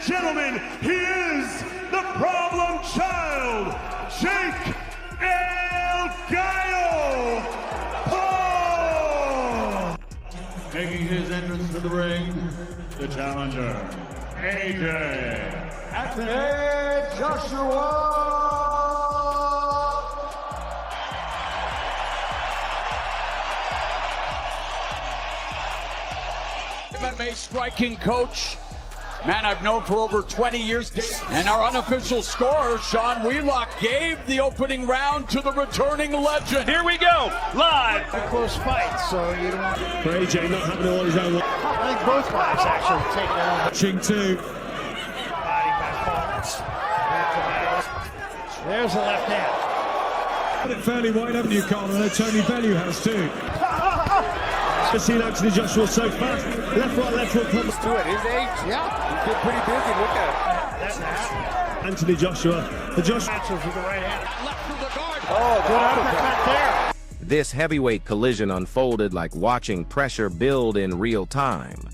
gentlemen, he is the problem child, Jake El Gallo Paul! Making his entrance to the ring, the challenger, Anthony Joshua! MMA striking coach, man I've known for over 20 years. And our unofficial scorer, Sean Wheelock, gave the opening round to the returning legend. Here we go, live. A close fight, so you don't want for AJ not having all his own. I think both guys actually take their own. Watching too. Body by Paul. There's the left hand. Got it fairly wide, haven't you, Carl? I know Tony Bellew has too. I've seen Anthony Joshua so fast. Left, right, comes to it. His age, yeah, he's been pretty busy. Look at him. Anthony Joshua. The Joshua with the right hand. Left for the guard. Oh, good uppercut there. This heavyweight collision unfolded like watching pressure build in real time.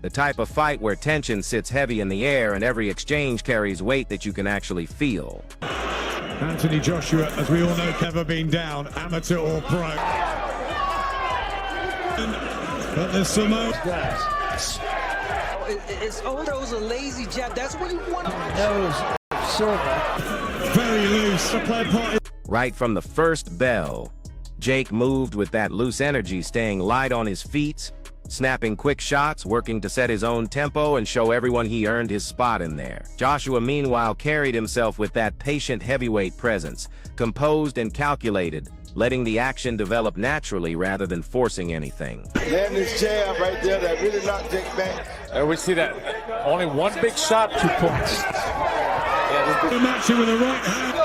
The type of fight where tension sits heavy in the air and every exchange carries weight that you can actually feel. Anthony Joshua, as we all know, never been down, amateur or pro. But there's some it's those a lazy jab. That's what you want. Nose, silver. Very loose. Right from the first bell, Jake moved with that loose energy, staying light on his feet, snapping quick shots, working to set his own tempo and show everyone he earned his spot in there. Joshua, meanwhile, carried himself with that patient heavyweight presence, composed and calculated, letting the action develop naturally rather than forcing anything. Landing this jab right there that really knocked Jake back. And we see that only one big shot, 2 points. Matching with a right hand.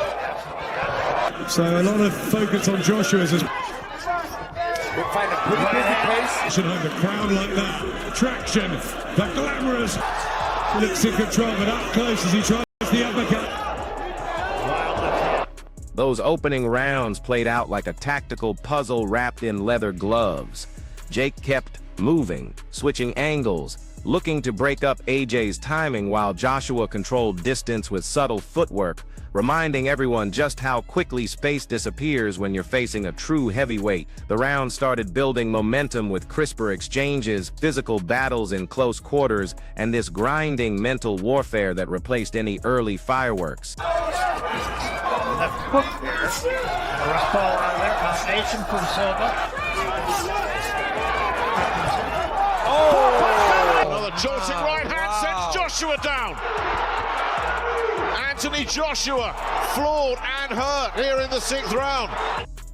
So a lot of focus on Joshua's. We'll find a pretty busy pace. Should have the crowd like that. Traction, the glamorous. Looks in control, but up close as he tries the uppercut. Those opening rounds played out like a tactical puzzle wrapped in leather gloves. Jake kept moving, switching angles, looking to break up AJ's timing while Joshua controlled distance with subtle footwork, reminding everyone just how quickly space disappears when you're facing a true heavyweight. The round started building momentum with crisper exchanges, physical battles in close quarters, and this grinding mental warfare that replaced any early fireworks. Left hook there. First ball out of there. Combination from Silva. Oh! Another jolting right hand sends Joshua down. Anthony Joshua floored and hurt here in the 6th round.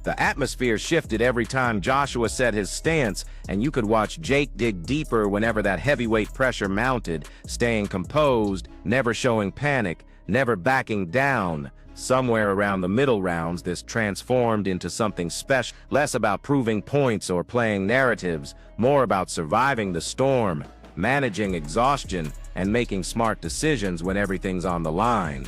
The atmosphere shifted every time Joshua set his stance, and you could watch Jake dig deeper whenever that heavyweight pressure mounted, staying composed, never showing panic, never backing down. Somewhere around the middle rounds, this transformed into something special, less about proving points or playing narratives, more about surviving the storm, managing exhaustion, and making smart decisions when everything's on the line.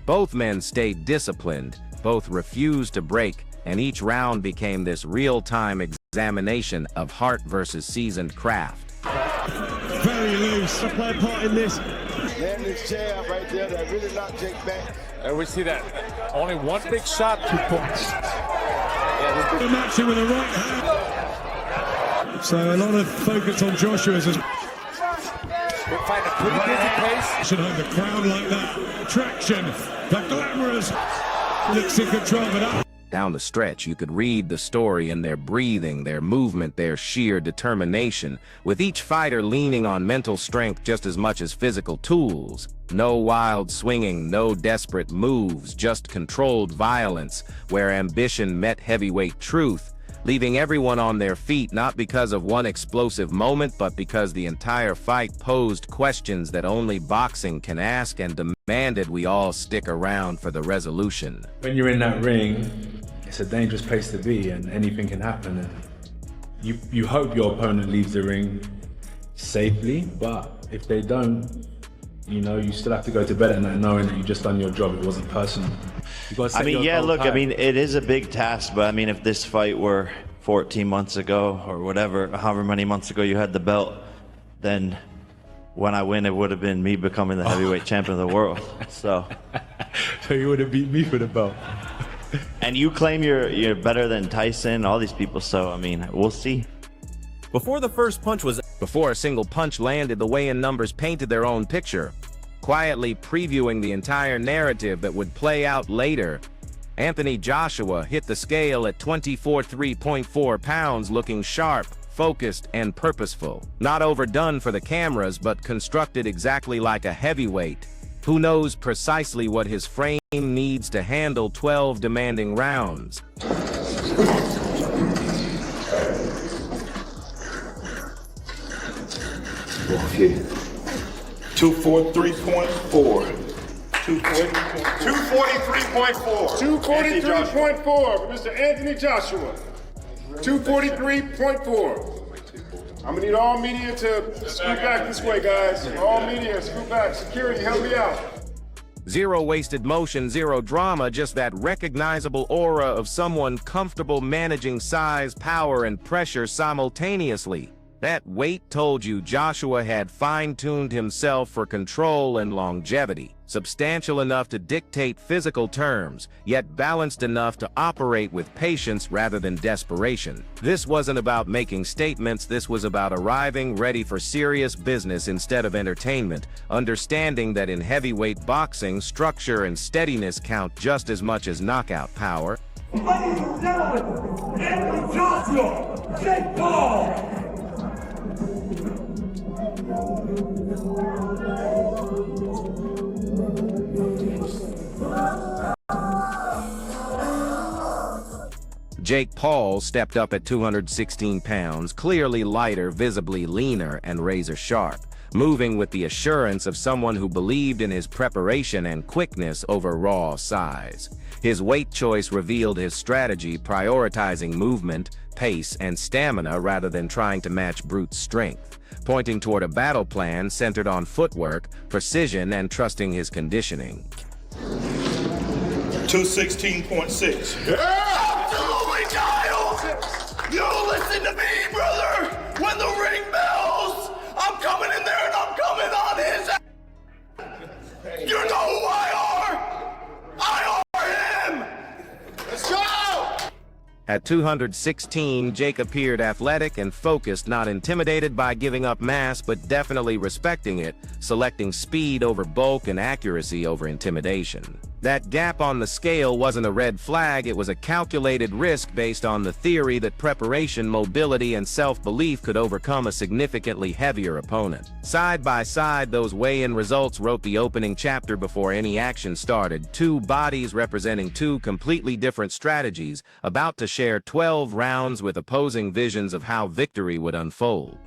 Both men stayed disciplined, both refused to break, and each round became this real-time examination of heart versus seasoned craft. Very loose. To play a part in this. Landing this jab right there that really knocked Jake back. And we see that only one big shot, 2 points. Matching with a right hand. So a lot of focus on Joshua's. We'll find a pretty busy pace. Should have the crowd like that. Traction, the glamorous. Looks in control, but up. Down the stretch, you could read the story in their breathing, their movement, their sheer determination, with each fighter leaning on mental strength just as much as physical tools. No wild swinging, no desperate moves, just controlled violence, where ambition met heavyweight truth, leaving everyone on their feet not because of one explosive moment, but because the entire fight posed questions that only boxing can ask and demanded we all stick around for the resolution. When you're in that ring, it's a dangerous place to be and anything can happen. And you hope your opponent leaves the ring safely, but if they don't, you know, you still have to go to bed at night knowing that you just done your job. It wasn't personal. I mean, yeah, look, I mean, it is a big task, but I mean, if this fight were 14 months ago or whatever, however many months ago you had the belt, then when I win, it would have been me becoming the heavyweight champion of the world. So you would have beat me for the belt. And you claim you're better than Tyson, all these people. So I mean, we'll see. Before a single punch landed, the weigh-in numbers painted their own picture, quietly previewing the entire narrative that would play out later. Anthony Joshua hit the scale at 243.4 pounds, looking sharp, focused, and purposeful. Not overdone for the cameras, but constructed exactly like a heavyweight who knows precisely what his frame needs to handle 12 demanding rounds. 243.4. 243.4. 243.4, Mr. Anthony Joshua. 243.4. I'm gonna need all media to scoot back this way, guys. All media, scoot back. Security, help me out. Zero wasted motion, zero drama, just that recognizable aura of someone comfortable managing size, power, and pressure simultaneously. That weight told you Joshua had fine-tuned himself for control and longevity, substantial enough to dictate physical terms, yet balanced enough to operate with patience rather than desperation. This wasn't about making statements, this was about arriving ready for serious business instead of entertainment, understanding that in heavyweight boxing, structure and steadiness count just as much as knockout power. Ladies and gentlemen, Anthony Joshua, Jake Paul. Jake Paul stepped up at 216 pounds, clearly lighter, visibly leaner, and razor-sharp, moving with the assurance of someone who believed in his preparation and quickness over raw size. His weight choice revealed his strategy, prioritizing movement, pace, and stamina rather than trying to match brute strength, pointing toward a battle plan centered on footwork, precision, and trusting his conditioning. 216.6. Absolutely, Giles! You listen to me, brother! When the ring bells, I'm coming in there and I'm coming on his ass! You know who I are! I are him! Let's go! At 216, Jake appeared athletic and focused, not intimidated by giving up mass, but definitely respecting it, selecting speed over bulk and accuracy over intimidation. That gap on the scale wasn't a red flag, it was a calculated risk based on the theory that preparation, mobility, and self-belief could overcome a significantly heavier opponent. Side by side, those weigh-in results wrote the opening chapter before any action started, two bodies representing two completely different strategies, about to share 12 rounds with opposing visions of how victory would unfold.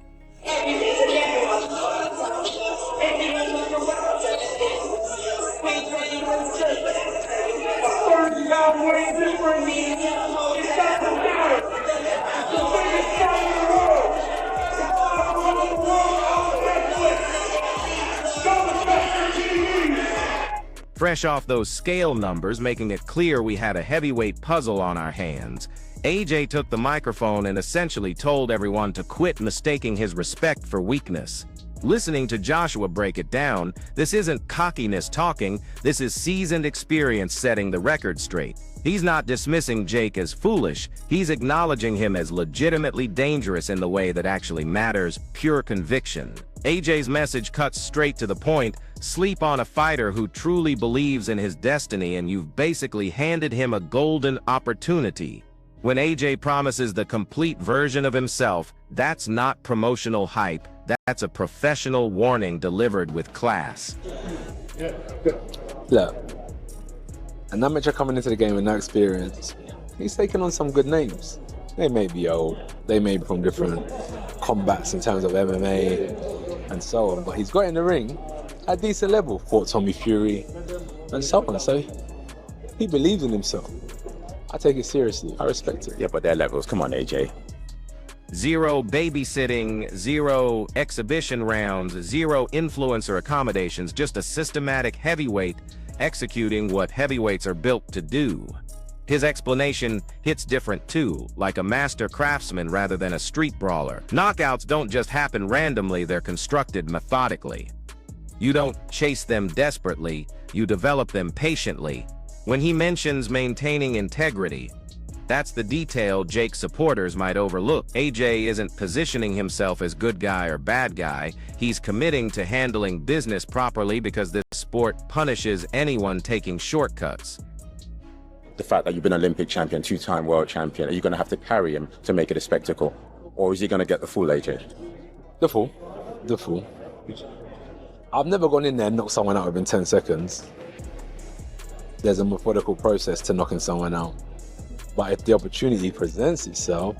Fresh off those scale numbers, making it clear we had a heavyweight puzzle on our hands, AJ took the microphone and essentially told everyone to quit mistaking his respect for weakness. Listening to Joshua break it down, this isn't cockiness talking, this is seasoned experience setting the record straight. He's not dismissing Jake as foolish, he's acknowledging him as legitimately dangerous in the way that actually matters, pure conviction. AJ's message cuts straight to the point: sleep on a fighter who truly believes in his destiny and you've basically handed him a golden opportunity. When AJ promises the complete version of himself, that's not promotional hype, that's a professional warning delivered with class. Look, an amateur coming into the game with no experience, he's taking on some good names. They may be old, they may be from different combats in terms of MMA and so on, but he's got in the ring at a decent level, fought Tommy Fury and so on, so he believes in himself. I take it seriously, I respect it. Yeah, but that levels, come on AJ. Zero babysitting, zero exhibition rounds, zero influencer accommodations, just a systematic heavyweight executing what heavyweights are built to do. His explanation hits different too, like a master craftsman rather than a street brawler. Knockouts don't just happen randomly, they're constructed methodically. You don't chase them desperately, you develop them patiently. When he mentions maintaining integrity, that's the detail Jake supporters might overlook. AJ isn't positioning himself as good guy or bad guy, he's committing to handling business properly because this sport punishes anyone taking shortcuts. The fact that you've been Olympic champion, two-time world champion, are you going to have to carry him to make it a spectacle? Or is he going to get the full, AJ? The full. The full. I've never gone in there and knocked someone out within 10 seconds. There's a methodical process to knocking someone out. But if the opportunity presents itself,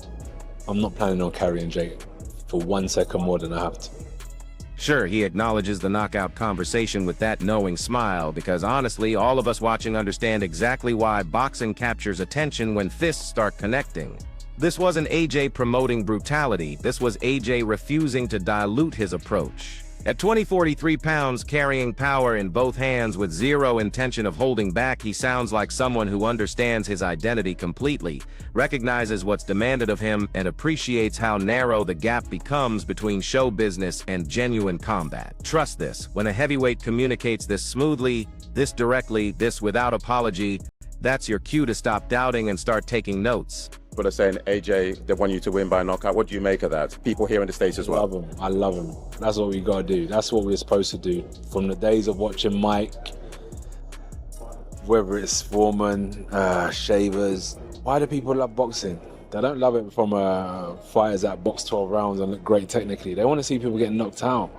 I'm not planning on carrying Jake for 1 second more than I have to. Sure, he acknowledges the knockout conversation with that knowing smile, because honestly, all of us watching understand exactly why boxing captures attention when fists start connecting. This wasn't AJ promoting brutality, this was AJ refusing to dilute his approach. At 43 pounds, carrying power in both hands with zero intention of holding back, he sounds like someone who understands his identity completely, recognizes what's demanded of him, and appreciates how narrow the gap becomes between show business and genuine combat. Trust this, when a heavyweight communicates this smoothly, this directly, this without apology, that's your cue to stop doubting and start taking notes. But are saying, AJ, they want you to win by knockout. What do you make of that? People here in the States as well. I love him. That's what we gotta do. That's what we're supposed to do. From the days of watching Mike, whether it's Foreman, Shavers, why do people love boxing? They don't love it from fighters that box 12 rounds and look great technically. They want to see people getting knocked out.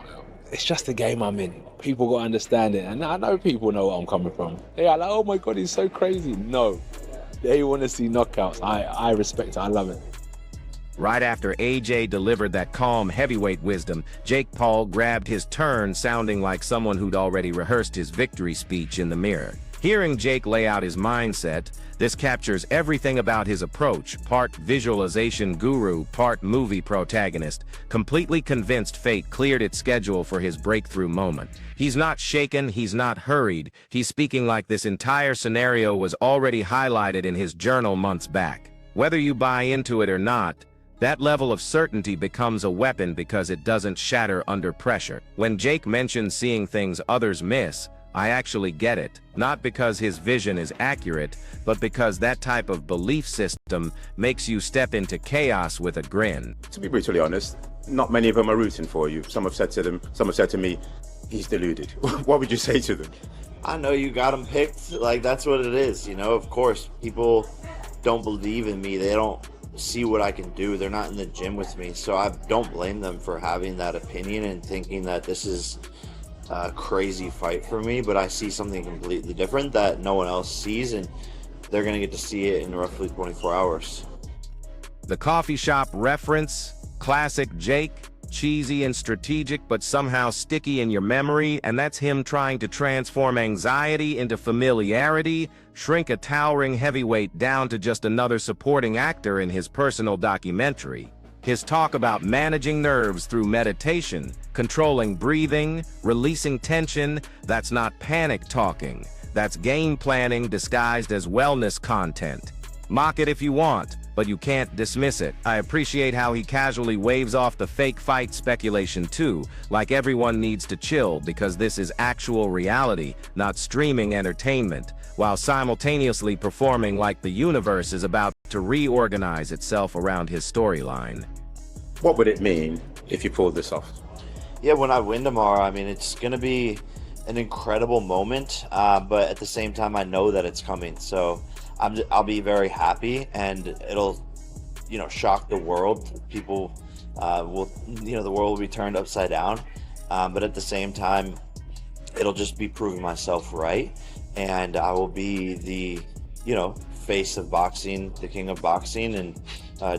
It's just the game I'm in. People gotta understand it. And I know people know where I'm coming from. They are like, oh my God, he's so crazy. No. They want to see knockouts. I respect it. I love it. Right after AJ delivered that calm heavyweight wisdom, Jake Paul grabbed his turn, sounding like someone who'd already rehearsed his victory speech in the mirror. Hearing Jake lay out his mindset, this captures everything about his approach, part visualization guru, part movie protagonist, completely convinced fate cleared its schedule for his breakthrough moment. He's not shaken, he's not hurried, he's speaking like this entire scenario was already highlighted in his journal months back. Whether you buy into it or not, that level of certainty becomes a weapon because it doesn't shatter under pressure. When Jake mentions seeing things others miss, I actually get it, not because his vision is accurate, but because that type of belief system makes you step into chaos with a grin. To be brutally honest, not many of them are rooting for you. Some have said to me, he's deluded. What would you say to them? I know you got him picked, like that's what it is, you know, of course, people don't believe in me, they don't see what I can do, they're not in the gym with me, so I don't blame them for having that opinion and thinking that this is a crazy fight for me, but I see something completely different that no one else sees, and they're gonna get to see it in roughly 24 hours. The coffee shop reference, classic Jake, cheesy and strategic but somehow sticky in your memory, and that's him trying to transform anxiety into familiarity, shrink a towering heavyweight down to just another supporting actor in his personal documentary. His talk about managing nerves through meditation, controlling breathing, releasing tension, that's not panic talking. That's game planning disguised as wellness content. Mock it if you want, but you can't dismiss it. I appreciate how he casually waves off the fake fight speculation too, like everyone needs to chill because this is actual reality, not streaming entertainment, while simultaneously performing like the universe is about to reorganize itself around his storyline. What would it mean if you pulled this off? Yeah, when I win tomorrow, I mean, it's gonna be an incredible moment, but at the same time, I know that it's coming, so I'll be very happy, and it'll, you know, shock the world. People will, you know, the world will be turned upside down, but at the same time, it'll just be proving myself right, and I will be the, you know, face of boxing, the king of boxing, and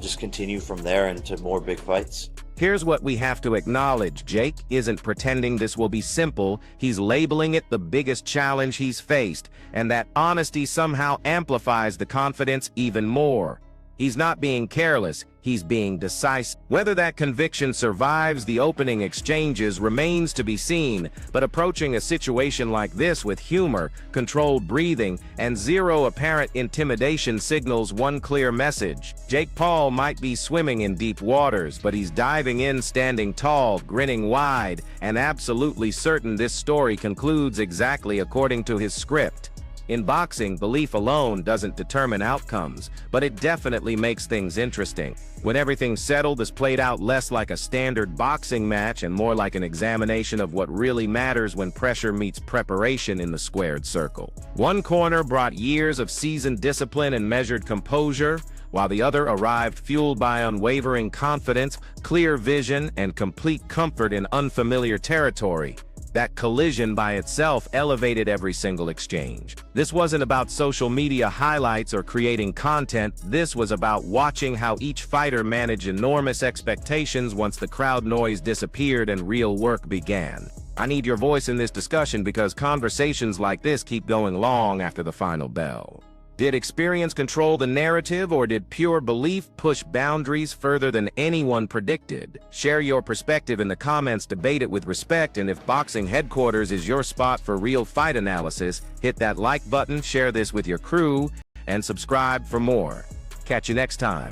just continue from there into more big fights. Here's what we have to acknowledge. Jake isn't pretending this will be simple, he's labeling it the biggest challenge he's faced, and that honesty somehow amplifies the confidence even more. He's not being careless, he's being decisive. Whether that conviction survives the opening exchanges remains to be seen, but approaching a situation like this with humor, controlled breathing, and zero apparent intimidation signals one clear message. Jake Paul might be swimming in deep waters, but he's diving in standing tall, grinning wide, and absolutely certain this story concludes exactly according to his script. In boxing, belief alone doesn't determine outcomes, but it definitely makes things interesting. When everything's settled, this played out less like a standard boxing match and more like an examination of what really matters when pressure meets preparation in the squared circle. One corner brought years of seasoned discipline and measured composure, while the other arrived fueled by unwavering confidence, clear vision, and complete comfort in unfamiliar territory. That collision by itself elevated every single exchange. This wasn't about social media highlights or creating content. This was about watching how each fighter managed enormous expectations once the crowd noise disappeared and real work began. I need your voice in this discussion because conversations like this keep going long after the final bell. Did experience control the narrative, or did pure belief push boundaries further than anyone predicted? Share your perspective in the comments, debate it with respect, and if Boxing Headquarters is your spot for real fight analysis, hit that like button, share this with your crew, and subscribe for more. Catch you next time.